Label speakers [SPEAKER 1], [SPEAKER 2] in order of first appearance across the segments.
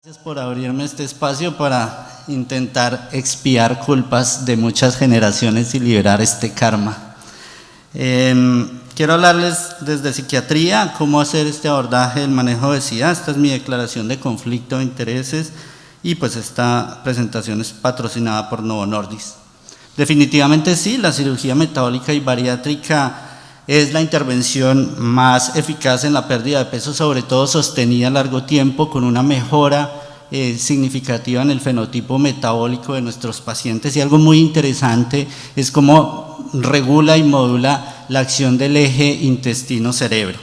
[SPEAKER 1] Gracias por abrirme este espacio para intentar expiar culpas de muchas generaciones y liberar este karma. Quiero hablarles desde psiquiatría, cómo hacer este abordaje del manejo de obesidad. Esta es mi declaración de conflicto de intereses y pues esta presentación es patrocinada por Novo Nordisk. Definitivamente sí, la cirugía metabólica y bariátrica es la intervención más eficaz en la pérdida de peso, sobre todo sostenida a largo tiempo, con una mejora significativa en el fenotipo metabólico de nuestros pacientes. Y algo muy interesante es cómo regula y modula la acción del eje intestino-cerebro.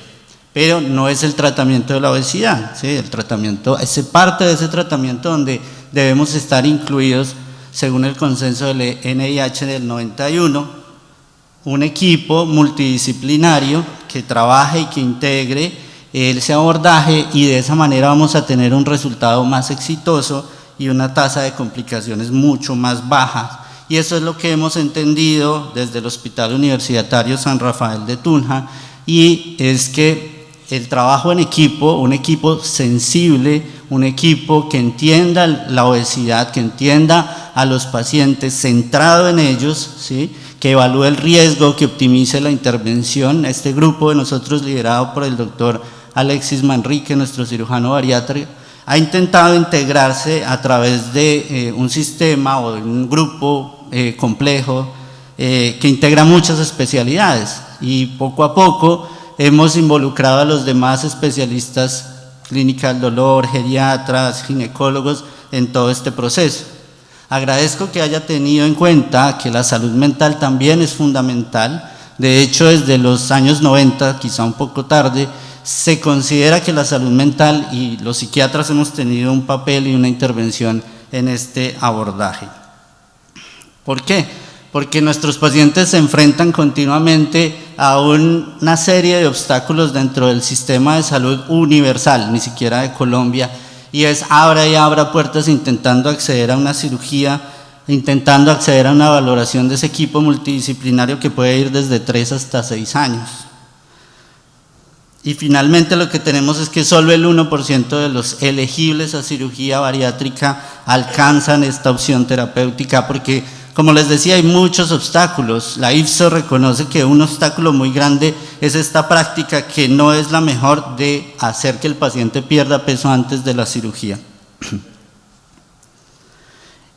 [SPEAKER 1] Pero no es el tratamiento de la obesidad, ¿sí? El tratamiento es parte de ese tratamiento donde debemos estar incluidos, según el consenso del NIH del 91, un equipo multidisciplinario que trabaje y que integre ese abordaje, y de esa manera vamos a tener un resultado más exitoso y una tasa de complicaciones mucho más baja. Y eso es lo que hemos entendido desde el Hospital Universitario San Rafael de Tunja, y es que el trabajo en equipo, un equipo sensible, un equipo que entienda la obesidad, que entienda a los pacientes, centrado en ellos, ¿sí?, que evalúe el riesgo, que optimice la intervención. Este grupo de nosotros, liderado por el doctor Alexis Manrique, nuestro cirujano bariátrico, ha intentado integrarse a través de un sistema o de un grupo complejo que integra muchas especialidades, y poco a poco hemos involucrado a los demás especialistas, clínica del dolor, geriatras, ginecólogos, en todo este proceso. Agradezco que haya tenido en cuenta que la salud mental también es fundamental. De hecho, desde los años 90, quizá un poco tarde, se considera que la salud mental, y los psiquiatras hemos tenido un papel y una intervención en este abordaje. ¿Por qué? Porque nuestros pacientes se enfrentan continuamente a una serie de obstáculos dentro del sistema de salud universal, ni siquiera de Colombia, y es abra y abra puertas intentando acceder a una cirugía, intentando acceder a una valoración de ese equipo multidisciplinario que puede ir desde 3 hasta 6 años. Y finalmente lo que tenemos es que solo el 1% de los elegibles a cirugía bariátrica alcanzan esta opción terapéutica, porque, como les decía, hay muchos obstáculos. La IFSO reconoce que un obstáculo muy grande es esta práctica, que no es la mejor, de hacer que el paciente pierda peso antes de la cirugía.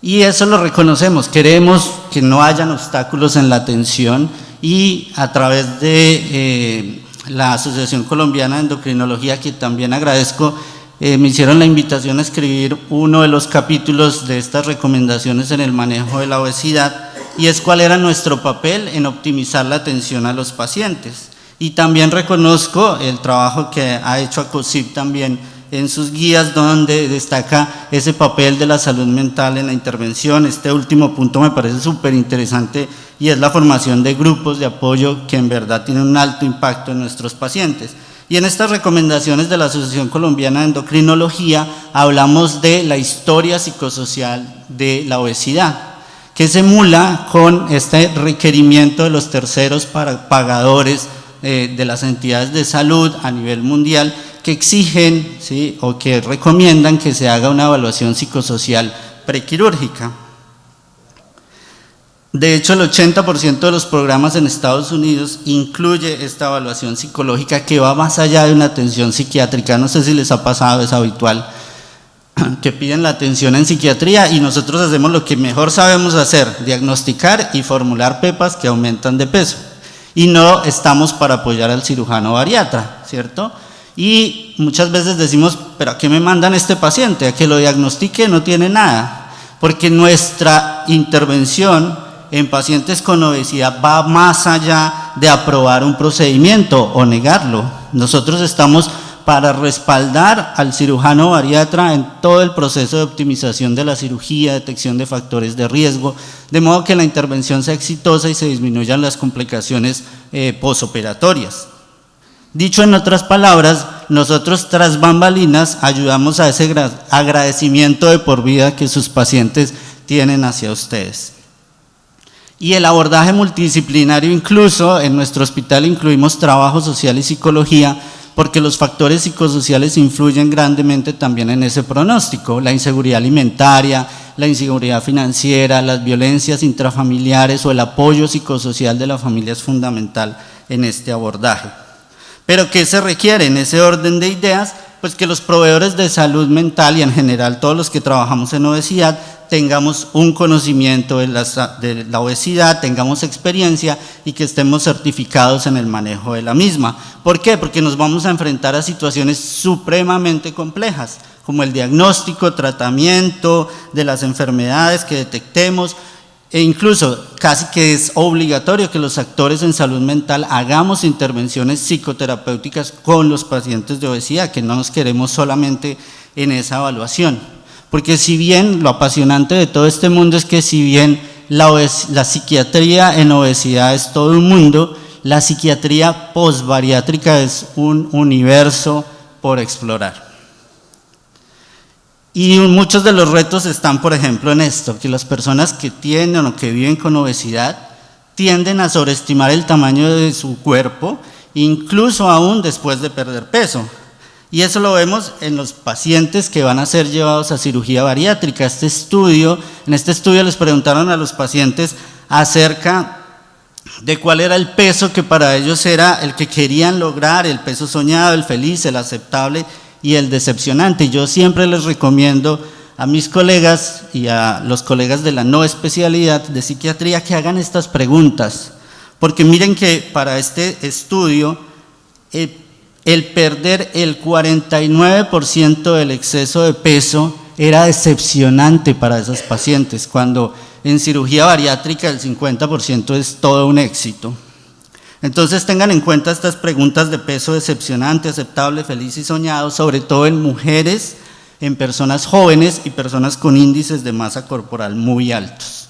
[SPEAKER 1] Y eso lo reconocemos, queremos que no hayan obstáculos en la atención, y a través de la Asociación Colombiana de Endocrinología, que también agradezco, me hicieron la invitación a escribir uno de los capítulos de estas recomendaciones en el manejo de la obesidad, y es cuál era nuestro papel en optimizar la atención a los pacientes. Y también reconozco el trabajo que ha hecho ACOSIP también en sus guías, donde destaca ese papel de la salud mental en la intervención. Este último punto me parece súper interesante, y es la formación de grupos de apoyo que en verdad tienen un alto impacto en nuestros pacientes. Y en estas recomendaciones de la Asociación Colombiana de Endocrinología hablamos de la historia psicosocial de la obesidad, que se emula con este requerimiento de los terceros pagadores de las entidades de salud a nivel mundial, que exigen, ¿sí?, o que recomiendan que se haga una evaluación psicosocial prequirúrgica. De hecho, el 80% de los programas en Estados Unidos incluye esta evaluación psicológica, que va más allá de una atención psiquiátrica. No sé si les ha pasado, es habitual que piden la atención en psiquiatría, y nosotros hacemos lo que mejor sabemos hacer: diagnosticar y formular pepas que aumentan de peso, y no estamos para apoyar al cirujano bariatra, ¿cierto? Y muchas veces decimos, ¿pero a qué me mandan este paciente? A que lo diagnostique. No tiene nada, porque nuestra intervención en pacientes con obesidad va más allá de aprobar un procedimiento o negarlo. Nosotros estamos para respaldar al cirujano bariatra en todo el proceso de optimización de la cirugía, detección de factores de riesgo, de modo que la intervención sea exitosa y se disminuyan las complicaciones posoperatorias. Dicho en otras palabras, nosotros tras bambalinas ayudamos a ese agradecimiento de por vida que sus pacientes tienen hacia ustedes. Y el abordaje multidisciplinario, incluso en nuestro hospital incluimos trabajo social y psicología, porque los factores psicosociales influyen grandemente también en ese pronóstico. La inseguridad alimentaria, la inseguridad financiera, las violencias intrafamiliares o el apoyo psicosocial de la familia es fundamental en este abordaje. Pero ¿qué se requiere en ese orden de ideas? Pues que los proveedores de salud mental y en general todos los que trabajamos en obesidad tengamos un conocimiento de la obesidad, tengamos experiencia y que estemos certificados en el manejo de la misma. ¿Por qué? Porque nos vamos a enfrentar a situaciones supremamente complejas, como el diagnóstico, tratamiento de las enfermedades que detectemos, e incluso casi que es obligatorio que los actores en salud mental hagamos intervenciones psicoterapéuticas con los pacientes de obesidad, que no nos queremos solamente en esa evaluación. Porque si bien lo apasionante de todo este mundo es que si bien la psiquiatría en obesidad es todo un mundo, la psiquiatría posbariátrica es un universo por explorar. Y muchos de los retos están, por ejemplo, en esto, que las personas que tienen o que viven con obesidad tienden a sobreestimar el tamaño de su cuerpo, incluso aún después de perder peso. Y eso lo vemos en los pacientes que van a ser llevados a cirugía bariátrica. En este estudio les preguntaron a los pacientes acerca de cuál era el peso que para ellos era el que querían lograr, el peso soñado, el feliz, el aceptable y el decepcionante. Yo siempre les recomiendo a mis colegas y a los colegas de la no especialidad de psiquiatría que hagan estas preguntas, porque miren que para este estudio el perder el 49% del exceso de peso era decepcionante para esos pacientes, cuando en cirugía bariátrica el 50% es todo un éxito. Entonces tengan en cuenta estas preguntas de peso decepcionante, aceptable, feliz y soñado, sobre todo en mujeres, en personas jóvenes y personas con índices de masa corporal muy altos.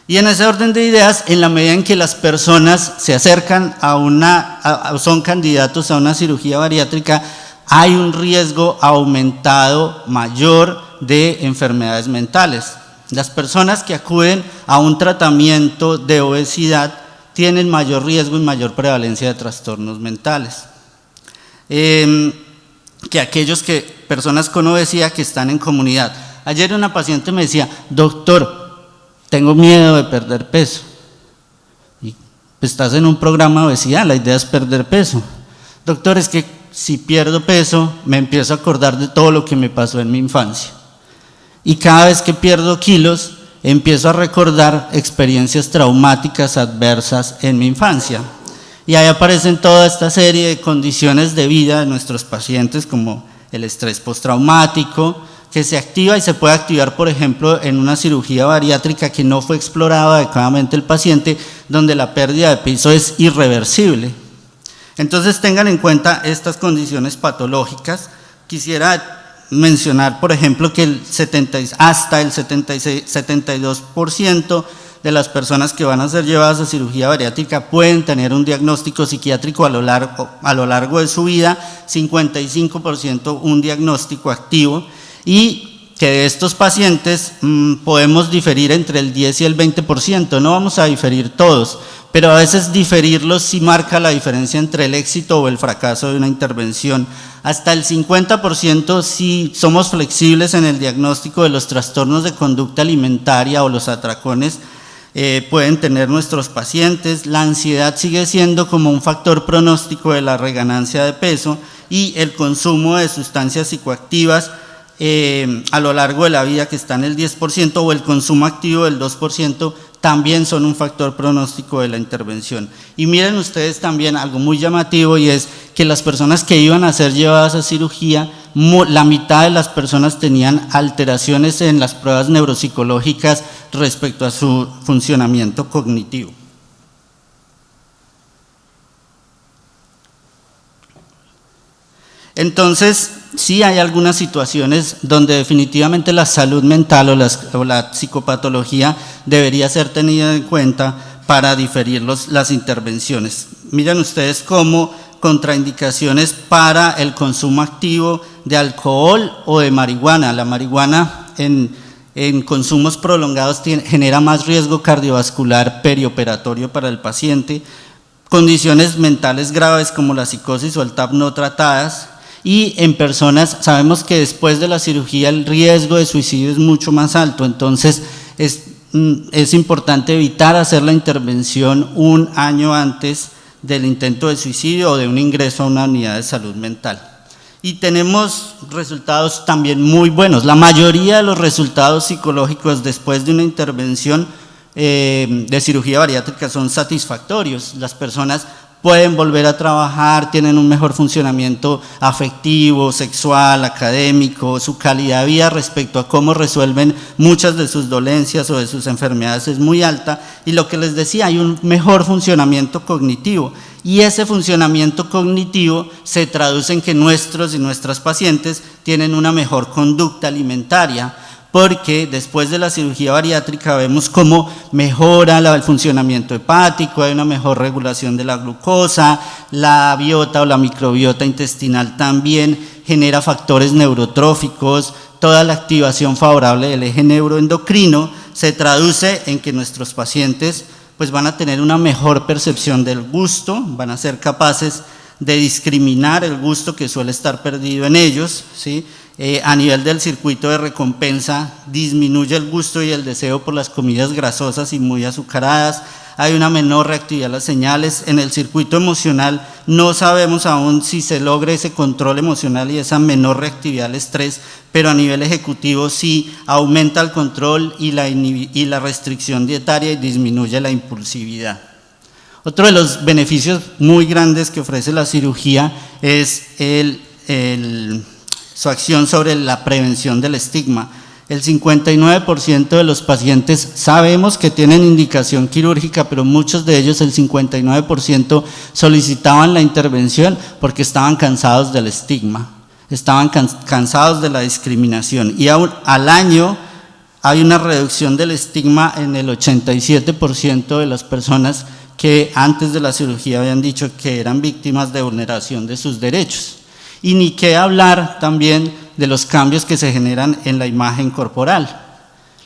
[SPEAKER 1] Y en ese orden de ideas, en la medida en que las personas se acercan son candidatos a una cirugía bariátrica, hay un riesgo aumentado mayor de enfermedades mentales. Las personas que acuden a un tratamiento de obesidad tienen mayor riesgo y mayor prevalencia de trastornos mentales que aquellos personas con obesidad que están en comunidad. Ayer una paciente me decía: doctor, tengo miedo de perder peso. Y estás en un programa de obesidad, la idea es perder peso. Doctor, es que si pierdo peso me empiezo a acordar de todo lo que me pasó en mi infancia. Y cada vez que pierdo kilos empiezo a recordar experiencias traumáticas adversas en mi infancia. Y ahí aparecen toda esta serie de condiciones de vida de nuestros pacientes, como el estrés postraumático, que se activa y se puede activar, por ejemplo, en una cirugía bariátrica que no fue explorada adecuadamente el paciente, donde la pérdida de peso es irreversible. Entonces tengan en cuenta estas condiciones patológicas. Quisiera mencionar, por ejemplo, que hasta el 72% de las personas que van a ser llevadas a cirugía bariátrica pueden tener un diagnóstico psiquiátrico a lo largo de su vida, 55% un diagnóstico activo, y que de estos pacientes podemos diferir entre el 10 y el 20%, no vamos a diferir todos, pero a veces diferirlos sí marca la diferencia entre el éxito o el fracaso de una intervención. Hasta el 50% si somos flexibles en el diagnóstico de los trastornos de conducta alimentaria o los atracones pueden tener nuestros pacientes. La ansiedad sigue siendo como un factor pronóstico de la reganancia de peso, y el consumo de sustancias psicoactivas a lo largo de la vida, que está en el 10%, o el consumo activo del 2%, también son un factor pronóstico de la intervención. Y miren ustedes también algo muy llamativo, y es que las personas que iban a ser llevadas a cirugía, la mitad de las personas tenían alteraciones en las pruebas neuropsicológicas respecto a su funcionamiento cognitivo. Entonces, sí hay algunas situaciones donde definitivamente la salud mental o la psicopatología debería ser tenida en cuenta para diferir las intervenciones. Miren ustedes cómo contraindicaciones para el consumo activo de alcohol o de marihuana. La marihuana en consumos prolongados genera más riesgo cardiovascular perioperatorio para el paciente, condiciones mentales graves como la psicosis o el TAP no tratadas, y en personas sabemos que después de la cirugía el riesgo de suicidio es mucho más alto, entonces es importante evitar hacer la intervención un año antes del intento de suicidio o de un ingreso a una unidad de salud mental. Y tenemos resultados también muy buenos. La mayoría de los resultados psicológicos después de una intervención de cirugía bariátrica son satisfactorios. Las personas pueden volver a trabajar, tienen un mejor funcionamiento afectivo, sexual, académico, su calidad de vida respecto a cómo resuelven muchas de sus dolencias o de sus enfermedades es muy alta, y lo que les decía, hay un mejor funcionamiento cognitivo, y ese funcionamiento cognitivo se traduce en que nuestros y nuestras pacientes tienen una mejor conducta alimentaria, porque después de la cirugía bariátrica vemos cómo mejora el funcionamiento hepático, hay una mejor regulación de la glucosa, la biota o la microbiota intestinal también genera factores neurotróficos, toda la activación favorable del eje neuroendocrino se traduce en que nuestros pacientes pues van a tener una mejor percepción del gusto, van a ser capaces de discriminar el gusto que suele estar perdido en ellos, ¿sí? A nivel del circuito de recompensa disminuye el gusto y el deseo por las comidas grasosas y muy azucaradas, hay una menor reactividad a las señales. En el circuito emocional no sabemos aún si se logra ese control emocional y esa menor reactividad al estrés, pero a nivel ejecutivo sí aumenta el control y la restricción dietaria y disminuye la impulsividad. Otro de los beneficios muy grandes que ofrece la cirugía es su acción sobre la prevención del estigma. El 59% de los pacientes sabemos que tienen indicación quirúrgica, pero muchos de ellos, el 59%, solicitaban la intervención porque estaban cansados del estigma, estaban cansados de la discriminación, y aún al año hay una reducción del estigma en el 87% de las personas que antes de la cirugía habían dicho que eran víctimas de vulneración de sus derechos. Y ni qué hablar también de los cambios que se generan en la imagen corporal.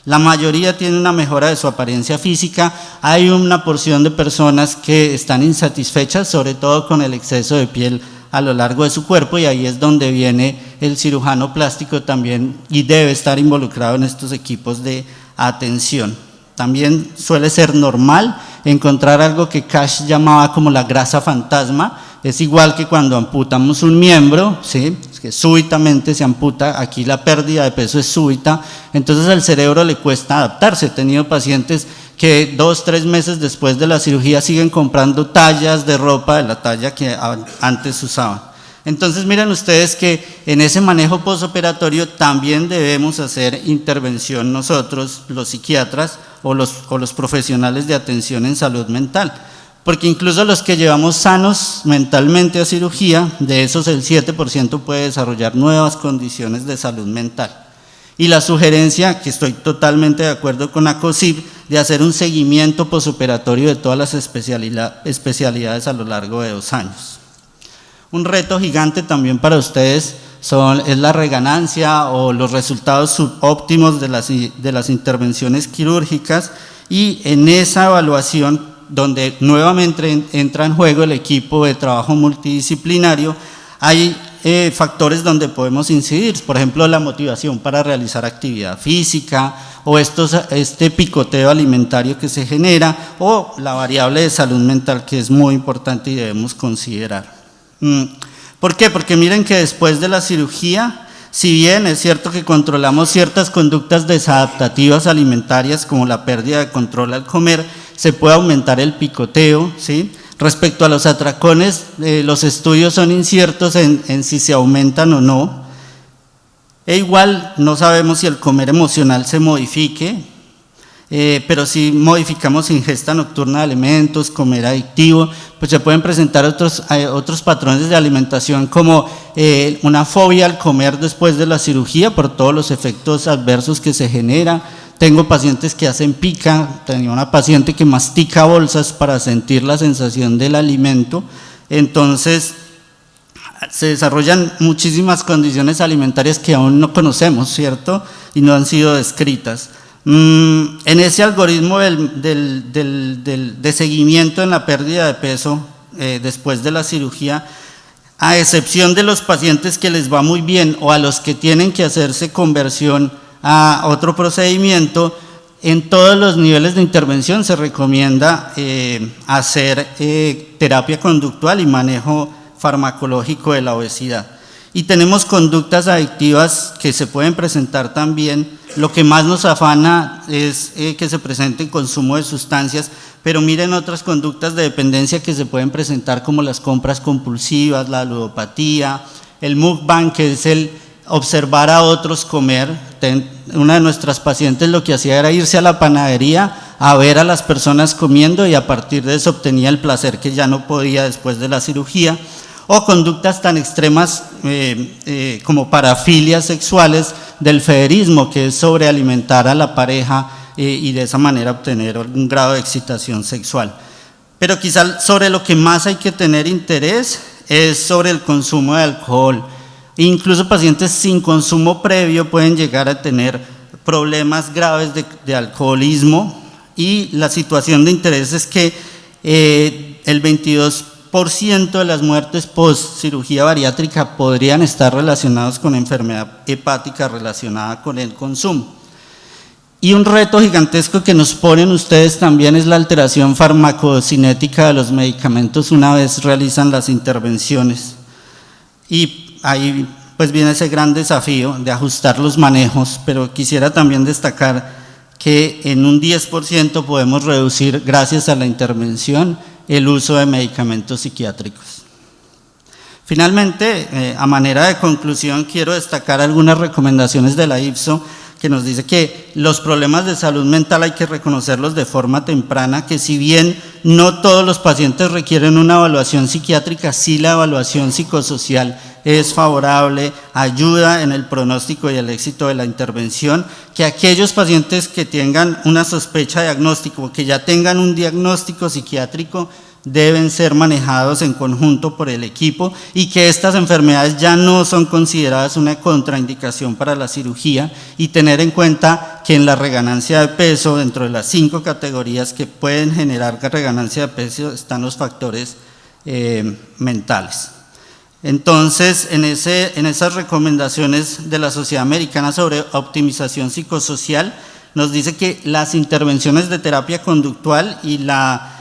[SPEAKER 1] La mayoría tiene una mejora de su apariencia física, hay una porción de personas que están insatisfechas, sobre todo con el exceso de piel a lo largo de su cuerpo, y ahí es donde viene el cirujano plástico también y debe estar involucrado en estos equipos de atención. También suele ser normal encontrar algo que Cash llamaba como la grasa fantasma. Es igual que cuando amputamos un miembro, ¿sí? Es que súbitamente se amputa, aquí la pérdida de peso es súbita, entonces al cerebro le cuesta adaptarse. He tenido pacientes que 2 o 3 meses después de la cirugía siguen comprando tallas de ropa de la talla que antes usaban. Entonces miren ustedes que en ese manejo postoperatorio también debemos hacer intervención nosotros, los psiquiatras o los profesionales de atención en salud mental. Porque incluso los que llevamos sanos mentalmente a cirugía, de esos el 7% puede desarrollar nuevas condiciones de salud mental. Y la sugerencia, que estoy totalmente de acuerdo con ACOSIP, de hacer un seguimiento posoperatorio de todas las especialidades a lo largo de 2 años. Un reto gigante también para ustedes es la reganancia o los resultados subóptimos de las intervenciones quirúrgicas, y en esa evaluación, donde nuevamente entra en juego el equipo de trabajo multidisciplinario, hay factores donde podemos incidir, por ejemplo la motivación para realizar actividad física, o este picoteo alimentario que se genera, o la variable de salud mental, que es muy importante y debemos considerar. ¿Por qué? Porque miren que después de la cirugía, si bien es cierto que controlamos ciertas conductas desadaptativas alimentarias como la pérdida de control al comer, se puede aumentar el picoteo, ¿sí? Respecto a los atracones, los estudios son inciertos en si se aumentan o no, e igual no sabemos si el comer emocional se modifique, pero si modificamos ingesta nocturna de alimentos, comer adictivo, pues se pueden presentar otros patrones de alimentación como una fobia al comer después de la cirugía por todos los efectos adversos que se genera. Tengo pacientes que hacen pica, tenía una paciente que mastica bolsas para sentir la sensación del alimento. Entonces se desarrollan muchísimas condiciones alimentarias que aún no conocemos, ¿cierto? Y no han sido descritas. En ese algoritmo de seguimiento en la pérdida de peso después de la cirugía, a excepción de los pacientes que les va muy bien o a los que tienen que hacerse conversión a otro procedimiento, en todos los niveles de intervención se recomienda hacer terapia conductual y manejo farmacológico de la obesidad. Y tenemos conductas adictivas que se pueden presentar también. Lo que más nos afana es que se presente el consumo de sustancias, pero miren otras conductas de dependencia que se pueden presentar, como las compras compulsivas, la ludopatía, el mukbang, que es el observar a otros comer. Una de nuestras pacientes lo que hacía era irse a la panadería a ver a las personas comiendo y a partir de eso obtenía el placer que ya no podía después de la cirugía. O conductas tan extremas como parafilias sexuales del federismo, que es sobrealimentar a la pareja y de esa manera obtener un grado de excitación sexual. Pero quizá sobre lo que más hay que tener interés es sobre el consumo de alcohol. Incluso pacientes sin consumo previo pueden llegar a tener problemas graves de alcoholismo, y la situación de interés es que el 22% de las muertes post cirugía bariátrica podrían estar relacionados con enfermedad hepática relacionada con el consumo. Y un reto gigantesco que nos ponen ustedes también es la alteración farmacocinética de los medicamentos una vez realizan las intervenciones. Y ahí pues viene ese gran desafío de ajustar los manejos, pero quisiera también destacar que en un 10% podemos reducir, gracias a la intervención, el uso de medicamentos psiquiátricos. Finalmente, a manera de conclusión, quiero destacar algunas recomendaciones de la IFSO, que nos dice que los problemas de salud mental hay que reconocerlos de forma temprana, que si bien no todos los pacientes requieren una evaluación psiquiátrica, sí la evaluación psicosocial es favorable, ayuda en el pronóstico y el éxito de la intervención, que aquellos pacientes que tengan una sospecha diagnóstico, que ya tengan un diagnóstico psiquiátrico, deben ser manejados en conjunto por el equipo, y que estas enfermedades ya no son consideradas una contraindicación para la cirugía, y tener en cuenta que en la reganancia de peso, dentro de las 5 categorías que pueden generar reganancia de peso, están los factores mentales. Entonces, en esas recomendaciones de la Sociedad Americana sobre Optimización Psicosocial, nos dice que las intervenciones de terapia conductual y la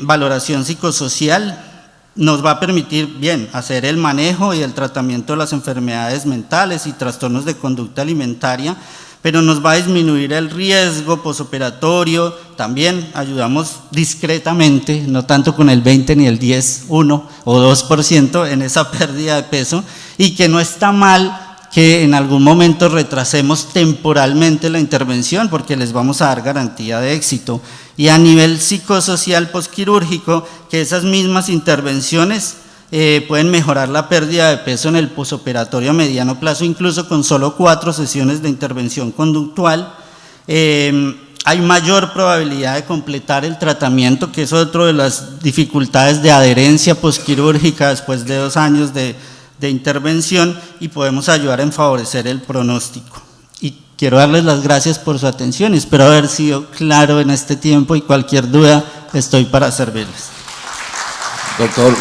[SPEAKER 1] valoración psicosocial nos va a permitir bien hacer el manejo y el tratamiento de las enfermedades mentales y trastornos de conducta alimentaria, pero nos va a disminuir el riesgo posoperatorio. También ayudamos discretamente, no tanto con el 20 ni el 10, 1 o 2% en esa pérdida de peso, y que no está mal que en algún momento retrasemos temporalmente la intervención, porque les vamos a dar garantía de éxito. Y a nivel psicosocial posquirúrgico, que esas mismas intervenciones pueden mejorar la pérdida de peso en el posoperatorio a mediano plazo, incluso con solo 4 sesiones de intervención conductual. Hay mayor probabilidad de completar el tratamiento, que es otra de las dificultades de adherencia posquirúrgica después de 2 años de intervención, y podemos ayudar en favorecer el pronóstico. Y quiero darles las gracias por su atención, espero haber sido claro en este tiempo, y cualquier duda estoy para servirles.
[SPEAKER 2] Doctor